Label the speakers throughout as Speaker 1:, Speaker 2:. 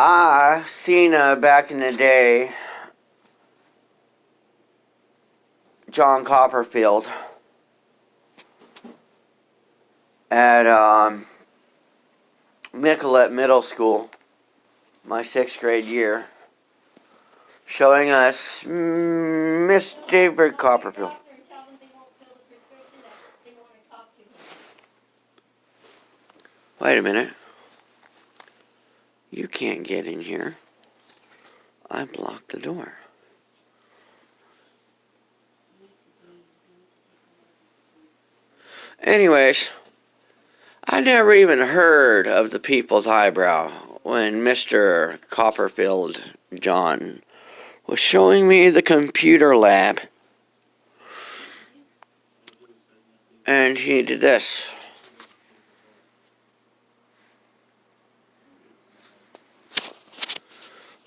Speaker 1: I seen back in the day John Copperfield at Nicholet Middle School, my 6th grade year, showing us Miss David Copperfield. Wait a minute. You can't get in here. I blocked the door. Anyways, I never even heard of the people's eyebrow when Mr. Copperfield John was showing me the computer lab. And he did this.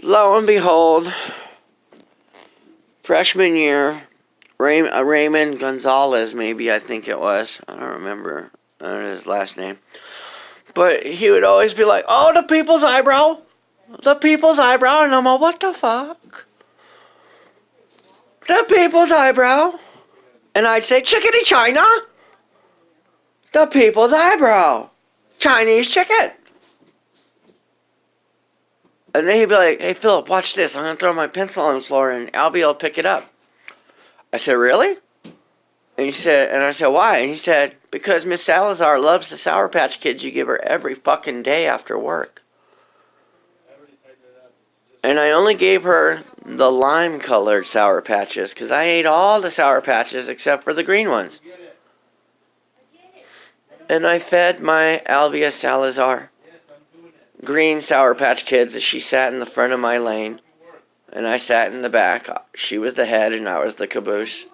Speaker 1: Lo and behold, freshman year, Raymond Gonzalez, maybe I think it was. I don't remember his last name. But he would always be like, oh, the people's eyebrow. The people's eyebrow. And I'm like, what the fuck? The people's eyebrow. And I'd say, chickadee China. The people's eyebrow. Chinese chicken. And then he'd be like, hey, Philip, watch this. I'm going to throw my pencil on the floor and Albie will pick it up. I said, really? And I said, why? And he said, because Miss Salazar loves the Sour Patch Kids you give her every fucking day after work. And I only gave her the lime-colored Sour Patches because I ate all the Sour Patches except for the green ones. And I fed my Albia Salazar green Sour Patch Kids as she sat in the front of my lane. And I sat in the back. She was the head and I was the caboose.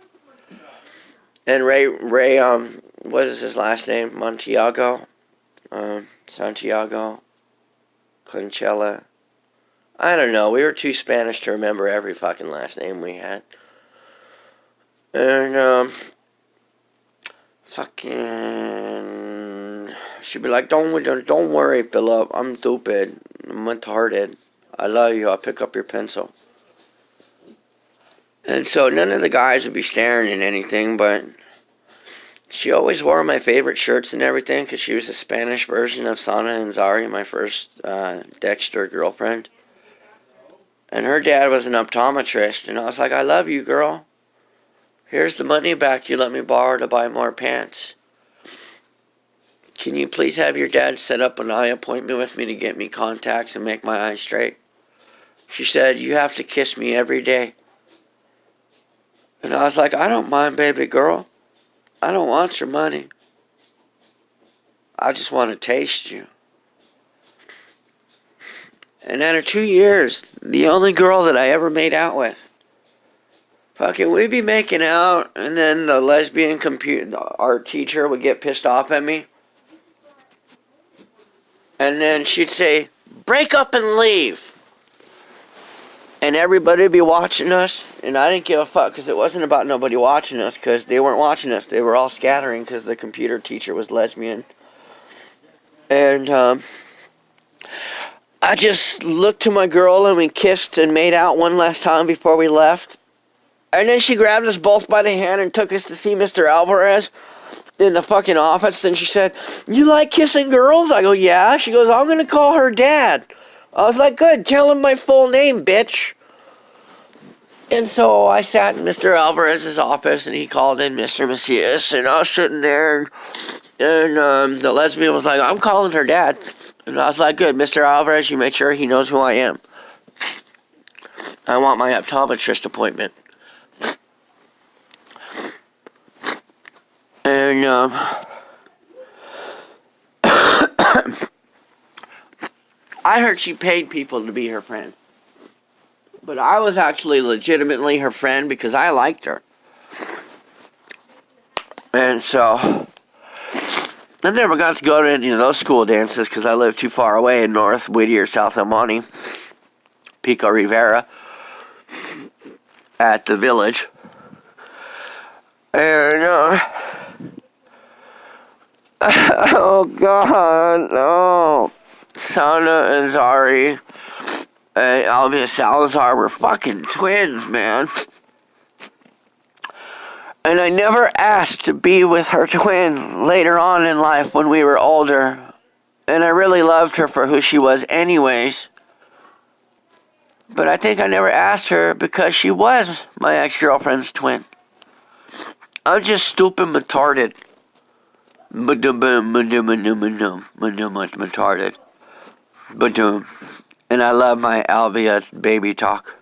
Speaker 1: And Ray, what is his last name? Santiago, Conchella. I don't know. We were too Spanish to remember every fucking last name we had. And, she'd be like, don't worry, Philip. I'm stupid. I'm retarded. I love you. I'll pick up your pencil. And so none of the guys would be staring at anything, but she always wore my favorite shirts and everything because she was a Spanish version of Sana and Zari, my first Dexter girlfriend. And her dad was an optometrist, and I was like, I love you, girl. Here's the money back you let me borrow to buy more pants. Can you please have your dad set up an eye appointment with me to get me contacts and make my eyes straight? She said, you have to kiss me every day. And I was like, I don't mind, baby girl. I don't want your money. I just want to taste you. And after 2 years, the only girl that I ever made out with. Fucking, we'd be making out, and then the lesbian art teacher would get pissed off at me. And then she'd say, break up and leave. And everybody would be watching us, and I didn't give a fuck, because it wasn't about nobody watching us, because they weren't watching us. They were all scattering, because the computer teacher was lesbian. And, I just looked to my girl, and we kissed and made out one last time before we left. And then she grabbed us both by the hand and took us to see Mr. Alvarez in the fucking office, and she said, you like kissing girls? I go, yeah. She goes, I'm going to call her dad. I was like, good, tell him my full name, bitch. And so I sat in Mr. Alvarez's office, and he called in Mr. Macias, and I was sitting there, and the lesbian was like, I'm calling her dad. And I was like, good, Mr. Alvarez, you make sure he knows who I am. I want my optometrist appointment. And, I heard she paid people to be her friend. But I was actually legitimately her friend because I liked her. And so, I never got to go to any of those school dances because I lived too far away in North Whittier, South El Monte, Pico Rivera, at the village. And, oh God, no. Sana and Zari Albia Salazar were fucking twins, man. And I never asked to be with her twin later on in life when we were older. And I really loved her for who she was anyways. But I think I never asked her because she was my ex-girlfriend's twin. I'm just stupid retarded. Retarded. And I love my Albia baby talk.